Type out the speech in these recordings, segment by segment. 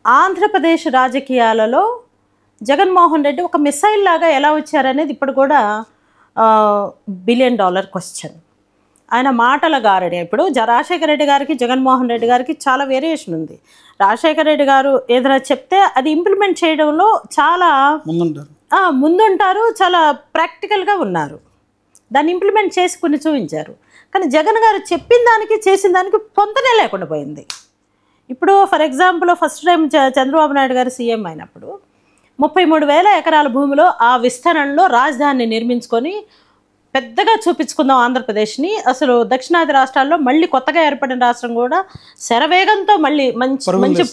ఆంధ్రప్రదేశ్ రాజకీయాలలో జగన్మోహన్ రెడ్డి ఒక మిసైల్ లాగా ఎలా వచ్చారనేది ఇప్పుడు కూడా $1 బిలియన్ క్వశ్చన్. ఆయన మాటల గారడి. ఇప్పుడు రాజశేఖర రెడ్డి గారికి జగన్మోహన్ రెడ్డి గారికి చాలా వేరియేషన్ ఉంది. రాజశేఖర రెడ్డి గారు ఏదైనా చెప్తే అది ఇంప్లిమెంట్ చేయడంలో చాలా ముందుంటారు, చాలా ప్రాక్టికల్గా ఉన్నారు, దాన్ని ఇంప్లిమెంట్ చేసుకుని చూపించారు. కానీ జగన్ గారు చెప్పిన దానికి చేసిన దానికి పొంతనే లేకుండా పోయింది. ఇప్పుడు for example first time Chandrababu Naidu గారు సీఎం అయినప్పుడు 33,000 ఎకరాల భూమిలో ఆ విస్తరణలో రాజధానిని నిర్మించుకొని పెద్దగా చూపించుకుందాం ఆంధ్రప్రదేశ్ని. అసలు దక్షిణాది రాష్ట్రాల్లో మళ్ళీ కొత్తగా ఏర్పడిన రాష్ట్రం కూడా శరవేగంతో మళ్ళీ మంచి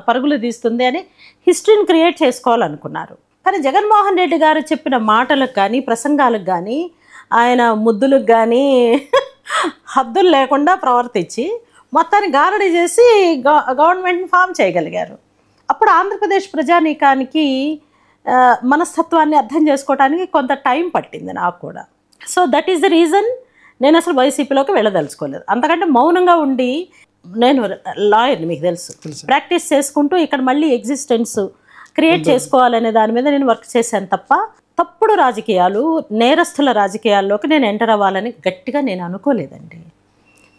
పరుగులు తీస్తుంది అని హిస్టరీని క్రియేట్ చేసుకోవాలనుకున్నారు. కానీ జగన్మోహన్ రెడ్డి గారు చెప్పిన మాటలకు కానీ ప్రసంగాలకు కానీ ఆయన ముద్దులకు కానీ హద్దులు లేకుండా ప్రవర్తించి మొత్తాన్ని గారడీ చేసి గవర్నమెంట్ని ఫామ్ చేయగలిగారు. అప్పుడు ఆంధ్రప్రదేశ్ ప్రజానీకానికి మనస్తత్వాన్ని అర్థం చేసుకోవడానికి కొంత టైం పట్టింది నాకు కూడా. So that is the reason నేను అసలు వైసీపీలోకి వెళ్ళదలుచుకోలేదు. అంతకంటే మౌనంగా ఉండి, నేను లాయర్ని మీకు తెలుసు, ప్రాక్టీస్ చేసుకుంటూ ఇక్కడ మళ్ళీ ఎగ్జిస్టెన్స్ క్రియేట్ చేసుకోవాలనే దాని మీద నేను వర్క్ చేశాను తప్ప తప్పుడు రాజకీయాలు, నేరస్తుల రాజకీయాల్లోకి నేను ఎంటర్ అవ్వాలని గట్టిగా నేను అనుకోలేదండి.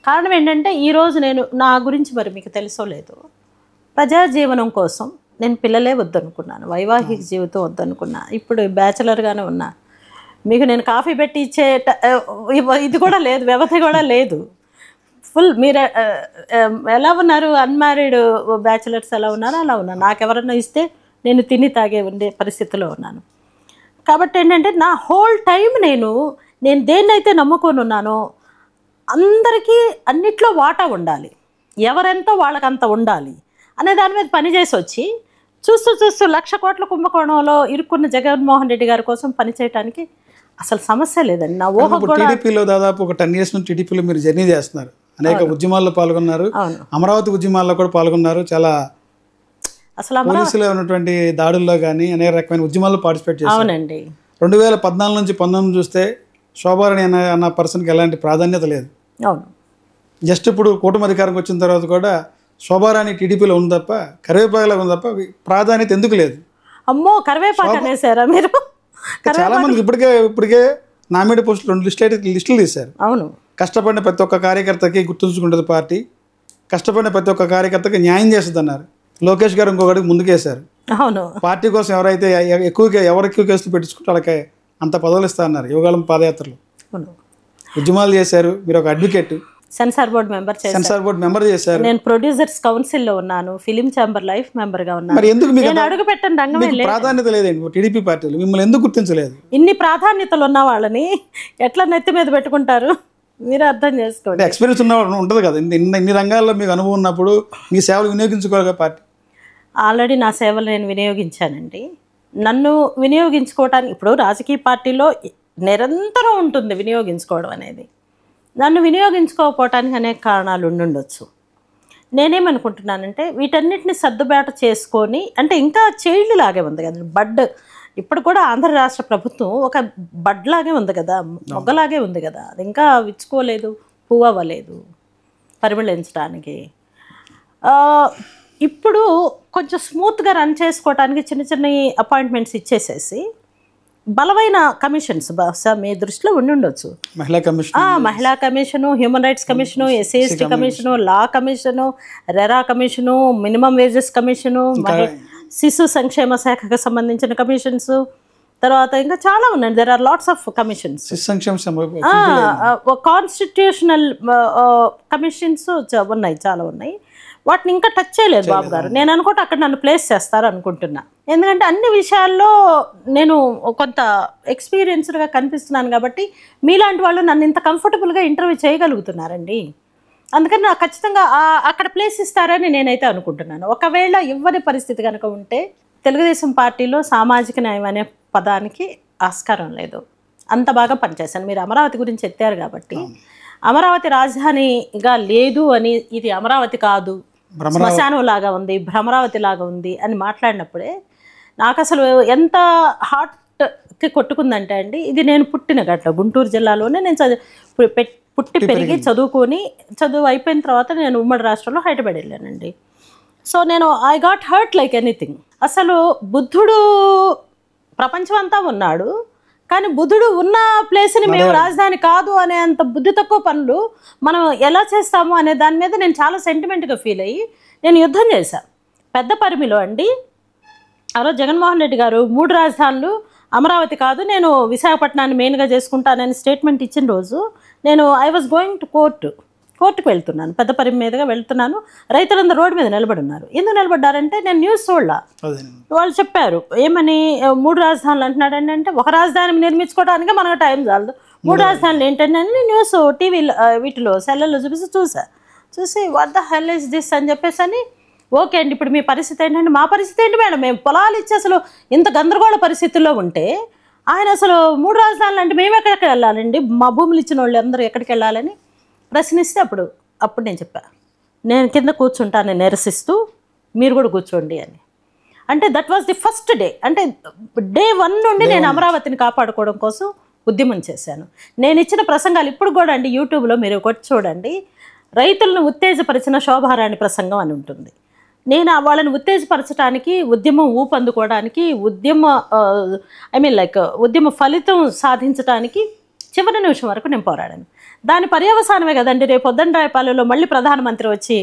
కారణం ఏంటంటే ఈరోజు నేను నా గురించి మరి మీకు తెలుసో లేదు, ప్రజాజీవనం కోసం నేను పిల్లలే వద్దనుకున్నాను, వైవాహిక జీవితం వద్దనుకున్నా. ఇప్పుడు బ్యాచిలర్గానే ఉన్నా. మీకు నేను కాఫీ పెట్టి ఇచ్చే ఇది కూడా లేదు, వ్యవధి కూడా లేదు. ఫుల్ మీరు ఎలా ఉన్నారు, అన్మ్యారీడ్ బ్యాచిలర్స్ ఎలా ఉన్నారో అలా ఉన్నారు. నాకెవరన్నా ఇస్తే నేను తిని తాగే ఉండే పరిస్థితిలో ఉన్నాను. కాబట్టి ఏంటంటే నా హోల్ టైం నేను దేన్నైతే నమ్ముకొని ఉన్నానో అందరికీ అన్నిట్లో వాటా ఉండాలి, ఎవరెంతో వాళ్ళకంత ఉండాలి అనే దాని మీద పనిచేసి వచ్చి చూస్తూ 1,00,000 కోట్ల కుంభకోణంలో ఇరుక్కున్న జగన్మోహన్ రెడ్డి గారి కోసం పనిచేయడానికి అసలు సమస్య లేదండి. నా ఊహ కూడా టీడీపీలో దాదాపు ఒక 10 years నుంచి టీడీపీలో మీరు జర్నీ చేస్తున్నారు, అనేక ఉద్యమాల్లో పాల్గొన్నారు, అమరావతి ఉద్యమాల్లో కూడా పాల్గొన్నారు, చాలా అసలు పోలీసులో ఉన్నటువంటి దాడుల్లో కానీ అనేక రకమైన ఉద్యమాల్లో పార్టిసిపేట్ చేశారు. అవునండి. 2014 నుంచి 19 చూస్తే శోభారాణి అన్న పర్సన్కి ఎలాంటి ప్రాధాన్యత లేదు. అవును. జస్ట్ ఇప్పుడు కూటమి అధికారంకి వచ్చిన తర్వాత కూడా శోభారాణి టీడీపీలో ఉంది తప్ప, కరివేపాకులో ఉంది తప్ప ప్రాధాన్యత ఎందుకు లేదు? అమ్మో, కరివేపాకు అనేసారా మీరు? చాలా మందికి ఇప్పటికే నామినేట్ పోస్టులు 2 లిస్టులు తీశారు. అవును. కష్టపడిన ప్రతి ఒక్క కార్యకర్తకి గుర్తుంచుకుంటుంది పార్టీ, కష్టపడిన ప్రతి ఒక్క కార్యకర్తకి న్యాయం చేస్తుంది అన్నారు. లోకేష్ గారు ఇంకొకటికి ముందుకేశారు. అవును. పార్టీ కోసం ఎవరైతే ఎవరు ఎక్కువ కేసులు పెట్టించుకుంటే వాళ్ళకి అంత పదవులు ఇస్తా అన్నారు. యువగాళం పాదయాత్రలు ఉద్యమాలు చేశారు. మీరు ఒక అడ్వకేట్, సెన్సార్ బోర్డు మెంబర్ చేశారు. నేను ప్రొడ్యూసర్స్ కౌన్సిల్లో ఉన్నాను, ఫిలిం ఛాంబర్ లైఫ్ మెంబర్గా ఉన్నాను. మరి ఎందుకు మీకు అడుగు పెట్టండి రంగమే లేదు, ప్రాధాన్యత లేదండి? టీడీపీ పార్టీలు మిమ్మల్ని ఎందుకు గుర్తించలేదు? ఇన్ని ప్రాధాన్యతలు ఉన్న వాళ్ళని ఎట్లా నెత్తి మీద పెట్టుకుంటారు? మీరు అర్థం చేసుకోండి. ఎక్స్పీరియన్స్ ఉన్న ఉంటుంది కదా, ఇన్ని రంగాల్లో మీకు అనుభవం ఉన్నప్పుడు మీ సేవలు వినియోగించుకోవాలి పార్టీ. ఆల్రెడీ నా సేవలు నేను వినియోగించానండి. నన్ను వినియోగించుకోవటానికి ఇప్పుడు రాజకీయ పార్టీలో నిరంతరం ఉంటుంది వినియోగించుకోవడం అనేది. నన్ను వినియోగించుకోకపోవటానికి అనేక కారణాలు ఉండుండొచ్చు. నేనేమనుకుంటున్నానంటే వీటన్నిటిని సర్దుబాటు చేసుకొని, అంటే ఇంకా చైల్డ్ లాగే ఉంది కదా బడ్, ఇప్పుడు కూడా ఆంధ్ర రాష్ట్ర ప్రభుత్వం ఒక బడ్ లాగే ఉంది కదా, మొగ్గలాగే ఉంది కదా, అది ఇంకా విచ్చుకోలేదు, పువ్వు అవ్వలేదు పరిమళించడానికి. ఇప్పుడు కొంచెం స్మూత్గా రన్ చేసుకోవడానికి చిన్న అపాయింట్మెంట్స్ ఇచ్చేసేసి బలమైన కమిషన్స్ మీ దృష్టిలో ఉండుండొచ్చు. మహిళా commission, human rights commission, SC commission, law commission, RERA commission, minimum wages commission, శిశు సంక్షేమ శాఖకు సంబంధించిన కమిషన్స్, తర్వాత ఇంకా చాలా ఉన్నాయి. There are lots of commissions. Constitutional commissions ఉన్నాయి, చాలా ఉన్నాయి. వాటిని ఇంకా టచ్ చేయలేదు బాబు గారు. నేను అనుకుంటే అక్కడ నన్ను ప్లేస్ చేస్తారు అనుకుంటున్నా. ఎందుకంటే అన్ని విషయాల్లో నేను కొంత ఎక్స్పీరియన్స్డ్గా కనిపిస్తున్నాను కాబట్టి మీలాంటి వాళ్ళు నన్ను ఇంత కంఫర్టబుల్గా ఇంటర్వ్యూ చేయగలుగుతున్నారండి. అందుకని నాకు ఖచ్చితంగా అక్కడ ప్లేస్ ఇస్తారని నేనైతే అనుకుంటున్నాను. ఒకవేళ ఇవ్వని పరిస్థితి కనుక ఉంటే తెలుగుదేశం పార్టీలో సామాజిక న్యాయం అనే పదానికి ఆస్కారం లేదు. అంత బాగా పనిచేశాను. మీరు అమరావతి గురించి ఎత్తారు కాబట్టి, అమరావతి రాజధానిగా లేదు అని, ఇది అమరావతి కాదు శ్మశానం లాగా ఉంది, భ్రమరావతి లాగా ఉంది అని మాట్లాడినప్పుడే నాకు అసలు ఎంత హార్ట్కి కొట్టుకుందంటే అండి, ఇది నేను పుట్టిన గట్ల గుంటూరు జిల్లాలోనే నేను పుట్టి పెరిగి చదువు అయిపోయిన తర్వాత నేను ఉమ్మడి రాష్ట్రంలో హైదరాబాద్ వెళ్ళానండి. సో నేను I got hurt like anything. అసలు బుద్ధుడు ప్రపంచం అంతా ఉన్నాడు, కానీ బుద్ధుడు ఉన్న ప్లేస్ని మేము రాజధాని కాదు అనే అంత బుద్ధి తక్కువ పనులు మనం ఎలా చేస్తాము అనే దాని మీద నేను చాలా సెంటిమెంట్గా ఫీల్ అయ్యి నేను యుద్ధం చేశాను. పెద్ద పరిమిలో అండి ఆ రోజు జగన్మోహన్ రెడ్డి గారు 3 రాజధానులు అమరావతి కాదు నేను విశాఖపట్నాన్ని మెయిన్గా చేసుకుంటానని స్టేట్మెంట్ ఇచ్చిన రోజు నేను ఐ వాజ్ గోయింగ్ టు కోర్టుకు వెళ్తున్నాను, పెద్ద పరిమి మీదుగా వెళ్తున్నాను. రైతులందరూ రోడ్డు మీద నిలబడి ఉన్నారు. ఎందుకు నిలబడ్డారంటే నేను న్యూస్ చూడలా, వాళ్ళు చెప్పారు ఏమని 3 రాజధానులు అంటున్నాడండి. అంటే ఒక రాజధాని నిర్మించుకోవడానికి మనకు టైం చాలదు, 3 రాజధానులు ఏంటంటే న్యూస్ టీవీలో వీటిలో సెల్లల్లో చూసి what the hell is this అని చెప్పేసి అని ఓకే అండి ఇప్పుడు మీ పరిస్థితి ఏంటంటే మా పరిస్థితి ఏంటి మేడం, మేము పొలాలు ఇచ్చి అసలు ఇంత గందరగోళ పరిస్థితుల్లో ఉంటే ఆయన అసలు 3 రాజధానులు అంటే మేము ఎక్కడికి వెళ్ళాలండి, మా భూములు ఇచ్చిన వాళ్ళు అందరూ ఎక్కడికి వెళ్ళాలని ప్రశ్నిస్తే అప్పుడు నేను చెప్పాను నేను కింద కూర్చుంటాను నిరసిస్తూ, మీరు కూడా కూర్చోండి అని. అంటే that was the first day, అంటే డే 1 నుండి నేను అమరావతిని కాపాడుకోవడం కోసం ఉద్యమం చేశాను. నేను ఇచ్చిన ప్రసంగాలు ఇప్పుడు కూడా అండి యూట్యూబ్లో మీరు కొట్టి చూడండి, రైతులను ఉత్తేజపరిచిన శోభారాణి ప్రసంగం అని ఉంటుంది. నేను వాళ్ళని ఉత్తేజపరచడానికి, ఉద్యమం ఊపందుకోవడానికి, ఉద్యమ ఫలితం సాధించడానికి చివరి నిమిషం వరకు నేను పోరాడాను. దాని పర్యవసానమే కదండి రేపు పొద్దున్నరాయపాలెంలో మళ్ళీ ప్రధానమంత్రి వచ్చి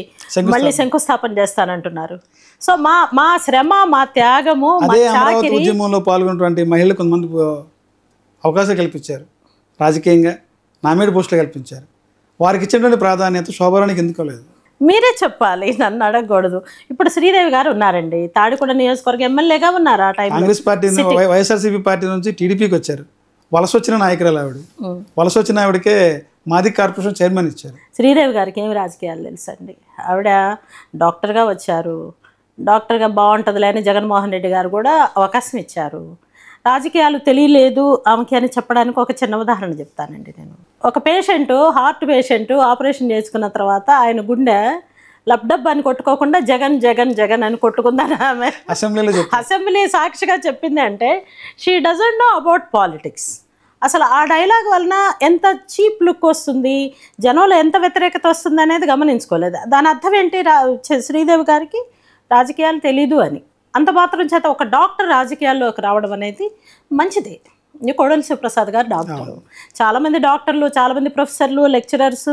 మళ్ళీ శంకుస్థాపన చేస్తానంటున్నారు. సో మా శ్రమ, మా త్యాగము, మా చాకిరీ. ఉద్యమంలో పాల్గొన్నటువంటి మహిళలు కొంతమంది అవకాశం కల్పించారు, రాజకీయంగా నామినేట్ పోస్టులు కల్పించారు. వారికి ఇచ్చినటువంటి ప్రాధాన్యత శోభారానికి ఎందుకు లేదు? మీరే చెప్పాలి, నన్ను అడగకూడదు. ఇప్పుడు శ్రీదేవి గారు ఉన్నారండి, తాడికొండ నియోజకవర్గం ఎమ్మెల్యేగా ఉన్నారు. ఆ time Congress party YSRCP party నుంచి టీడీపీకి వచ్చారు. వలస వచ్చిన నాయకురాలు ఆవిడ. వలస వచ్చిన ఆవిడకే మాది కార్పొరేషన్ చైర్మన్ ఇచ్చారు. శ్రీదేవి గారికి ఏమి రాజకీయాలు తెలుసండి, ఆవిడ డాక్టర్గా వచ్చారు, డాక్టర్గా బాగుంటుందిలే అని జగన్మోహన్ రెడ్డి గారు కూడా అవకాశం ఇచ్చారు. రాజకీయాలు తెలియలేదు ఆమెకి అని చెప్పడానికి ఒక చిన్న ఉదాహరణ చెప్తానండి. నేను ఒక పేషెంట్, హార్ట్ పేషెంట్ ఆపరేషన్ చేసుకున్న తర్వాత ఆయన గుండె లబ్డబ్ అని కొట్టుకోకుండా జగన్ జగన్ జగన్ అని కొట్టుకుందని ఆమె అసెంబ్లీ సాక్షిగా చెప్పింది. అంటే she doesn't know about politics. అసలు ఆ డైలాగ్ వలన ఎంత చీప్ లుక్ వస్తుంది, జనంలో ఎంత వ్యతిరేకత వస్తుంది అనేది గమనించుకోలేదు. దాని అర్థం ఏంటి, శ్రీదేవి గారికి రాజకీయాలు తెలీదు అని. అంత మాత్రం చేత ఒక డాక్టర్ రాజకీయాల్లోకి రావడం అనేది మంచిదే. కోడెల శివప్రసాద్ గారు డాక్టరు, చాలామంది డాక్టర్లు, చాలామంది ప్రొఫెసర్లు, లెక్చరర్స్,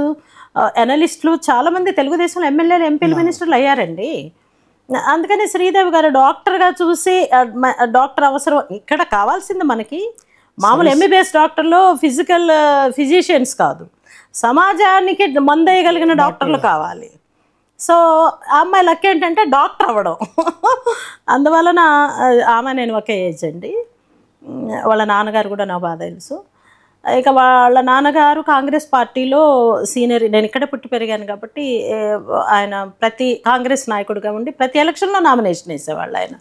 అనలిస్టులు చాలామంది తెలుగుదేశంలో ఎమ్మెల్యేలు, ఎంపీలు, మినిస్టర్లు అయ్యారండి. అందుకని శ్రీదేవి గారు డాక్టర్గా చూసి డాక్టర్ అవసరం ఇక్కడ కావాల్సింది మనకి మామూలు ఎంబీబీఎస్ డాక్టర్లు ఫిజిషియన్స్ కాదు, సమాజానికి మందేయగలిగిన డాక్టర్లు కావాలి. సో ఆ అమ్మాయి లక్ ఏంటంటే డాక్టర్ అవ్వడం. అందువలన ఆమె నేను ఒకే ఏజ్ అండి. వాళ్ళ నాన్నగారు కూడా నాకు బాగా తెలుసు. ఇక వాళ్ళ నాన్నగారు కాంగ్రెస్ పార్టీలో సీనియర్, నేను ఇక్కడే పుట్టి పెరిగాను కాబట్టి ఆయన ప్రతి కాంగ్రెస్ నాయకుడిగా ఉండి ప్రతి ఎలక్షన్లో నామినేషన్ వేసేవాళ్ళు ఆయన.